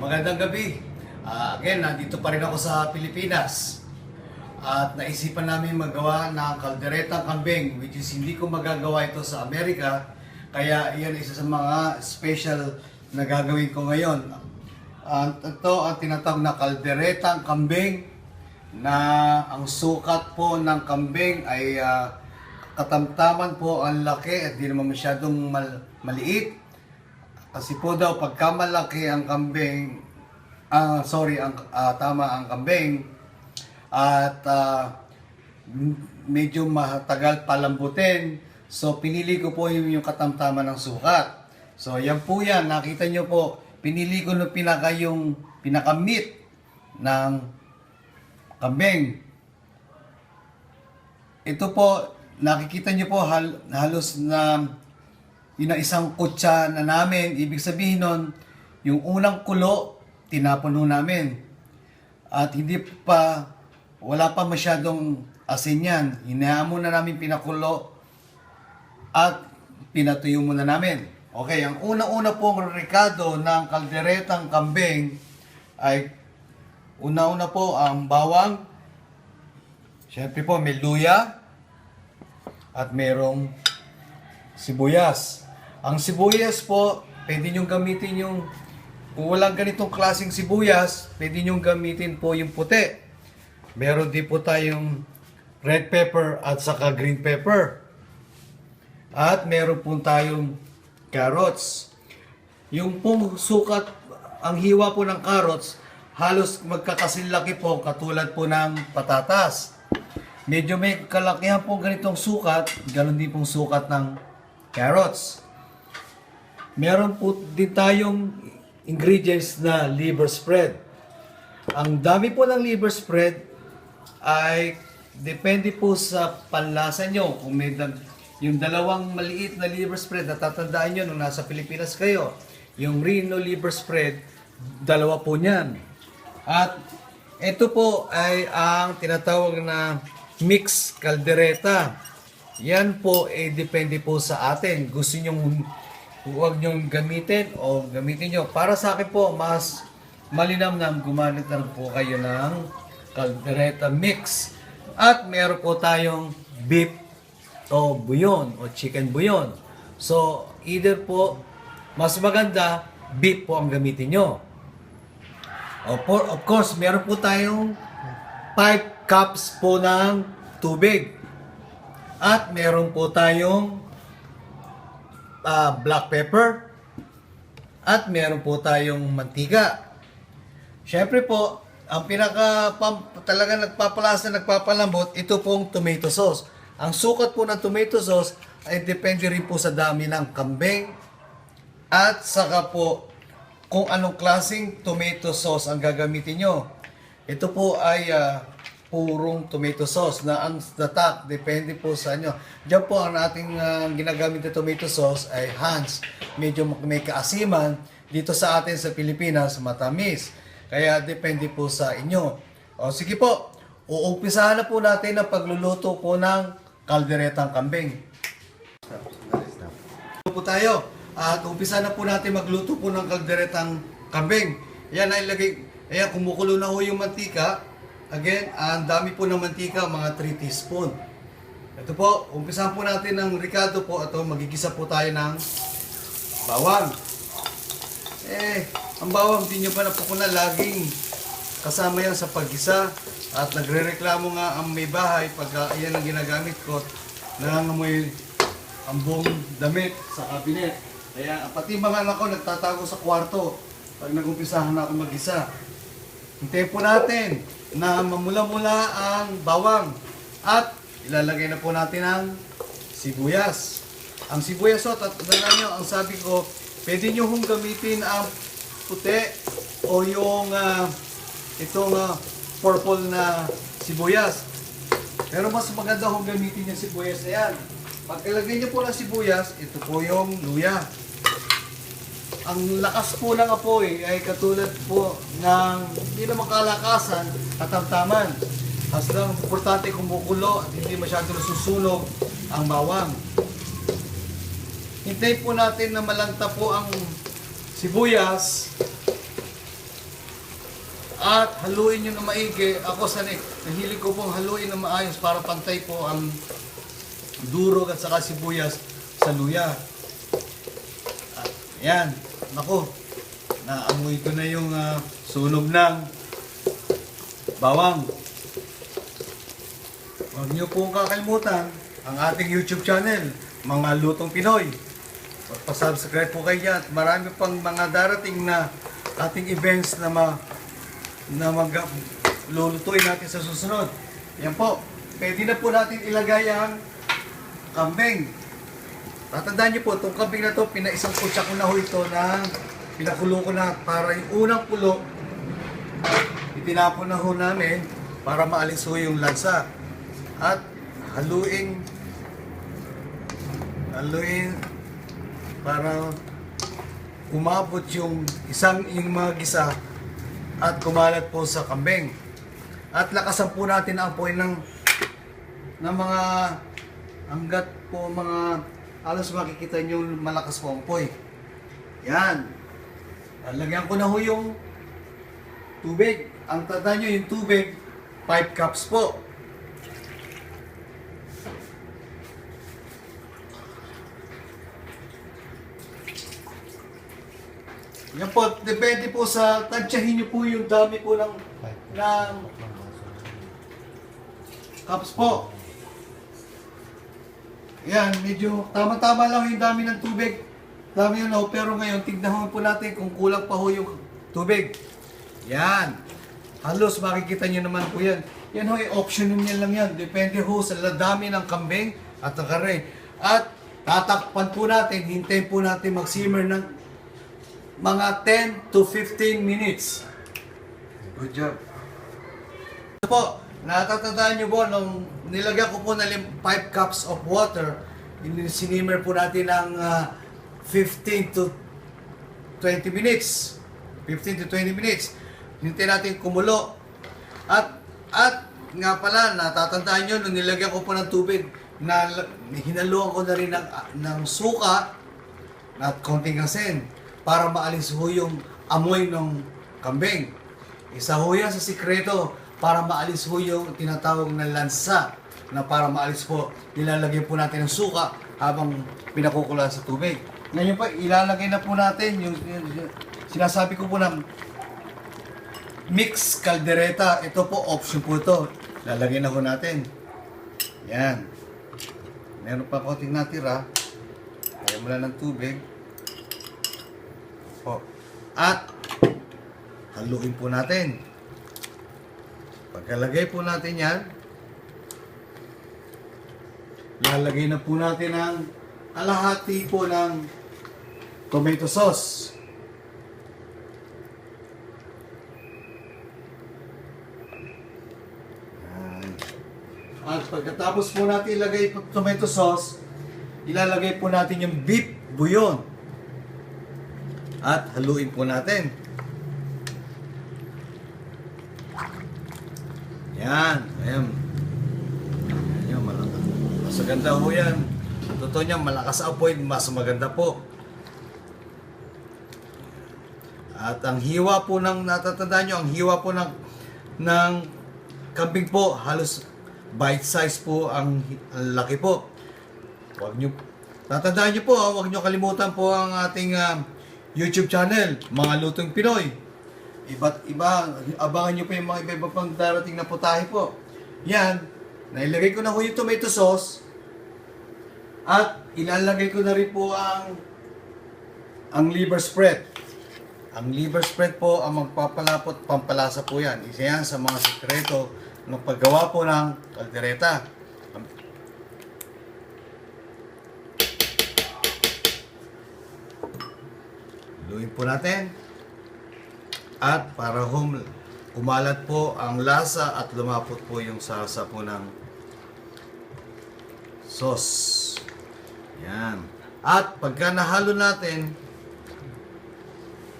Magandang gabi. Again, nandito pa rin ako sa Pilipinas. At naisipan namin magawa ng kalderetang kambing, which is hindi ko magagawa ito sa Amerika. Kaya iyan isa sa mga special na gagawin ko ngayon. Ito ang tinatawag na kalderetang kambing, na ang sukat po ng kambing ay katamtaman po ang laki at di naman masyadong maliit. Kasi po daw pagka malaki ang kambing, tama ang kambing at medyo matagal palambutin. So pinili ko po yung katamtaman ng sukat. So yan po yan, nakita nyo po, pinili ko yung pinaka-meat ng kambing. Ito po, nakikita nyo po halos na isang kutsa na namin. Ibig sabihin nun, yung unang kulo, tinapon ho namin. At wala pa masyadong asin yan. Hinayaan muna namin pinakulo at pinatuyo muna namin. Okay, ang una-una pong rekado ng kalderetang kambing ay una-una po ang bawang. Siyempre po may luya at merong sibuyas. Ang sibuyas po, pwede nyo gamitin kung walang ganitong klaseng sibuyas, pwede nyo gamitin po yung puti. Meron din po tayong red pepper at saka green pepper. At meron po tayong carrots. Yung pong sukat, ang hiwa po ng carrots, halos magkakasinlaki po katulad po ng patatas. Medyo may kalakihan po ganitong sukat, ganun din pong sukat ng carrots. Meron po din tayong ingredients na liver spread. Ang dami po ng liver spread ay depende po sa panlasa nyo. Kung may yung dalawang maliit na liver spread, natatandaan nyo nung nasa Pilipinas kayo, yung Reno liver spread, dalawa po niyan. At ito po ay ang tinatawag na mix caldereta. Yan po ay depende po sa atin. Gusto nyo huwag nyo gamitin o gamitin nyo. Para sa akin po, mas malinamnam, gumamit na po kayo ng caldereta mix. At meron po tayong beef o buyon o chicken buyon. So, either po, mas maganda, beef po ang gamitin nyo. Of course, meron po tayong 5 cups po ng tubig. At meron po tayong black pepper. At meron po tayong mantika. Siyempre po, ang talaga nagpapalasa, nagpapalambot, ito pong tomato sauce. Ang sukat po ng tomato sauce ay depende rin po sa dami ng kambing at saka po kung anong klaseng tomato sauce ang gagamitin nyo. Ito po ay purong tomato sauce na ang tatak, depende po sa inyo. Diyan po ang ating ginagamit na tomato sauce ay Hans. Medyo may kaasiman. Dito sa atin sa Pilipinas, matamis. Kaya depende po sa inyo. O sige po, uumpisahan na po natin ang pagluluto po ng kalderetang kambing. Po tayo. At umpisa na po natin magluto po ng kalderetang kambing. Yan ay ayan, kumukulo na ho yung mantika. Again, ang dami po ng mantika, mga 3 teaspoon. Ito po, umpisahan po natin ng ricado po. Ito, magigisa po tayo ng bawang. Ang bawang, hindi nyo pa napukuna, laging kasama yan sa paggisa. At nagre-reklamo nga ang may bahay pag yan ang ginagamit ko, nangangamoy ang buong damit sa kabinet. Kaya pati mga anak ko nagtatago sa kwarto pag nagumpisahan na ako mag-isa. Hintayin po natin na mamula-mula ang bawang at ilalagay na po natin ang sibuyas. Ang sibuyas o, tatandaan nyo, ang sabi ko, pwede nyo hong gamitin ang puti o yung itong purple na sibuyas. Pero mas maganda hong gamitin yung sibuyas na yan. Pagkalagay nyo po ng sibuyas, ito po yung luya. Ang lakas po ng apoy ay katulad po ng hindi naman kalakasan, katamtaman. Hasta importante kumukulo at hindi masyado nasusunog ang bawang. Hintayin po natin na malanta po ang sibuyas At haluin nyo na maigi. Ako nahilig ko pong haluin na maayos para pantay po ang durog at saka sibuyas sa luya. At yan, naku, naamoy ko na yung sunog ng bawang. Huwag nyo pong kakalimutan ang ating YouTube channel, Mga Lutong Pinoy. Magpa-subscribe po kayo dyan. Marami pang mga darating na ating events na maglulutuin natin sa susunod. Yan po. Pwede na po natin ilagay ang kambing. Tatandaan nyo po, itong kambing na to, pinaisang kutsa ko na ho ito na pinakulo ko na para yung unang kulo, itinapon na ho namin para maalis ho yung lansa. At haluin para umabot yung mga gisa at kumalat po sa kambing. At lakasan po natin ang apoy ng mga hanggat po mga alos makikita nyo malakas po ang apoy. Yan. Lagyan ko na ho yung tubig. Ang tanda nyo yung tubig, 5 cups po. Yan po, depende po sa, tansyahin nyo po yung dami po ng cups po. Yan, medyo tama-tama lang yung dami ng tubig. Dami yun, pero ngayon, tignan po natin kung kulang pa ho yung tubig. Yan. Halos makikita nyo naman po yan. Yan ho, option nyo lang yan. Depende ho sa dami ng kambing at ng kare. At tatakpan po natin, hintayin po natin mag-simmer ng mga 10 to 15 minutes. Good job. Ito po, natatandaan nyo po, nung nilagyan ko po na 5 cups of water, sinimmer po natin ng 15 to 20 minutes. 15 to 20 minutes. Hintayin natin kumulo. At nga pala, natatandaan nyo, nung nilagyan ko po ng tubig, hinaluan ko na rin ng suka at konting asin para maalis ho yung amoy ng kambing. Isa ho yan sa sikreto para maalis ho yung tinatawag na lansa na para maalis po, nilalagay po natin ng suka habang pinakukulan sa tubig. Ngayon po, ilalagay na po natin yung sinasabi ko po na mix caldereta. Ito po, option po ito. Lalagay na po natin. Yan. Meron pa konting natira. Kaya mula ng tubig. Po. At haluin po natin. Pagkalagay po natin yan, lalagay na po natin ang kalahati po ng tomato sauce. At pagkatapos po natin ilagay po tomato sauce, ilalagay po natin yung beef bouillon. At haluin po natin. Yan. Ayan. Ayan, malakas. Mas maganda po yan. Totoo niya, malakas apoy, mas maganda po. At ang hiwa po ng, natatandaan nyo, ang hiwa po ng kambing po, halos bite size po, ang laki po. Huwag nyo, tatandaan nyo po, huwag nyo kalimutan po ang ating YouTube channel, Mga Lutong Pinoy. Iba't iba, abangan nyo po yung mga iba pang darating na putahe po. Yan, nailagay ko na po yung tomato sauce. At ilalagay ko na rin po ang liver spread. Ang liver spread po ang magpapalapot, pampalasa po yan. Isa yan sa mga sekreto ng paggawa po ng kaldereta. Luin po natin. At para kumalat po ang lasa at lumapot po yung sasa po ng sauce. Yan. At pagka nahalo natin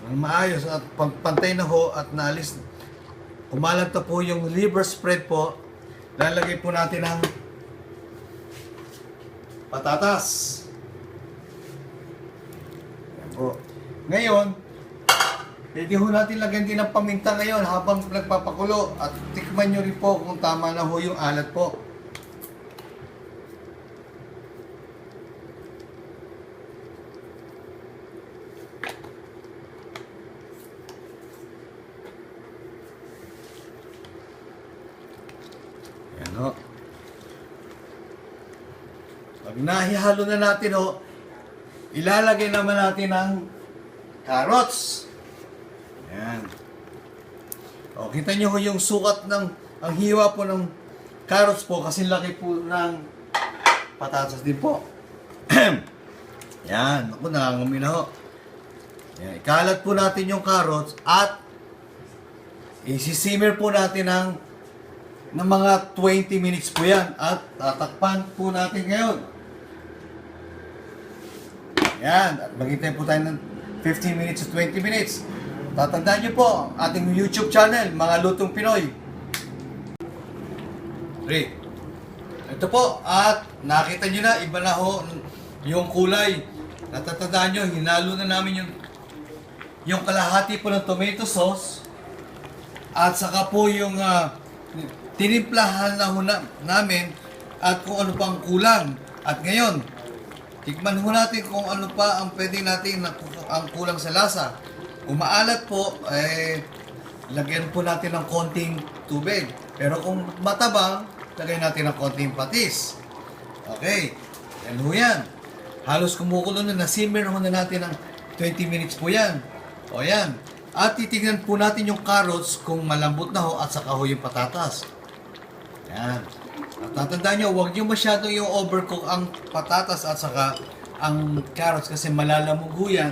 ng maayos at pantay na ho at naalis, kumalat na po yung liver spread po, lalagay po natin ang patatas. Yan po. Ngayon, Pwede ho natin lagyan din ng paminta ngayon habang nagpapakulo at tikman nyo rin po kung tama na ho yung alat po. Ayan ho. Pag nahihalo na natin ho, ilalagay naman natin ang carrots. Ayan. O, kita nyo ho yung sukat ng, ang hiwa po ng carrots po kasi laki po ng patatas din po. Yan. Ako, nangangumi na ho. Yan. Ikalat po natin yung carrots at isisimmer po natin ng mga 20 minutes po yan at tatakpan po natin ngayon. Yan. At maghintay po tayo ng 15 minutes to 20 minutes. Tatandaan nyo po ang ating YouTube channel, Mga Lutong Pinoy. 3. Ito po, at nakita nyo na, iba na ho yung kulay. Natatandaan nyo, hinalo na namin yung kalahati po ng tomato sauce at saka po yung tinimplahan na ho namin at kung ano pa ang kulang. At ngayon, tikman ho natin kung ano pa ang pwede natin ang kulang sa lasa. Kung maalat po, lagyan po natin ng konting tubig. Pero kung matabang, lagyan natin ng konting patis. Okay, yan ho yan. Halos kumukulo na, nasimmer ho na natin ng 20 minutes po yan. O yan. At titignan po natin yung carrots kung malambot na ho at saka ho yung patatas. Yan. At tatandaan nyo, huwag nyo masyadong yung overcook ang patatas at saka ang carrots kasi malalamog ho yan.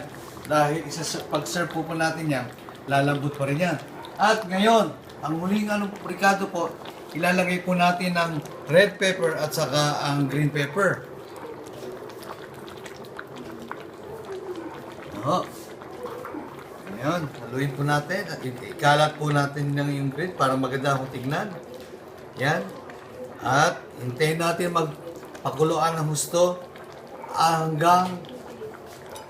Dahil pag-serve po natin yan, lalambot pa rin yan. At ngayon, ang huling ricado po, ilalagay po natin ng red pepper at saka ang green pepper. Oo. Ngayon, haluin po natin at ikalat po natin yung green para maganda akong tignan. Yan. At hintayin natin magpakuluan ng husto hanggang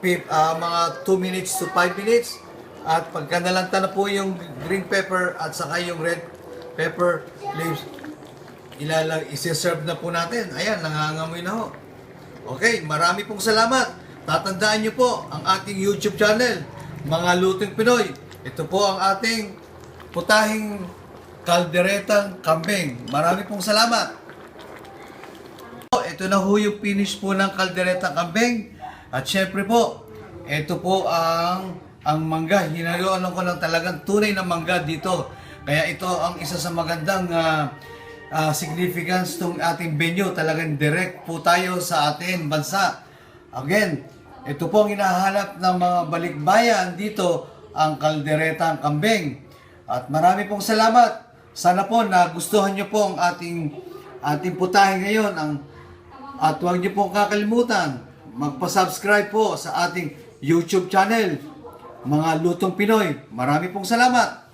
mga 2 minutes to 5 minutes. At pagka nalanta na po yung green pepper at saka yung red pepper leaves, isi-serve na po natin. Ayan, nangangamoy na ho. Okay, marami pong salamat. Tatandaan nyo po ang ating YouTube channel, Mga Lutong Pinoy. Ito po ang ating putahing kalderetang kambing. Marami pong salamat. Ito na ho yung finish po ng kalderetang kambing. At syempre po, ito po ang mangga. Hinaluan ko ng talagang tunay na mangga dito. Kaya ito ang isa sa magandang significance ng ating venue. Talagang direct po tayo sa ating bansa. Again, ito po ang hinahanap ng mga balikbayan dito, ang kalderetang kambing. At marami pong salamat. Sana po nagustuhan nyo po ang ating putahe ngayon. At huwag nyo po kakalimutan, magpa-subscribe po sa ating YouTube channel, Mga Lutong Pinoy. Marami pong salamat.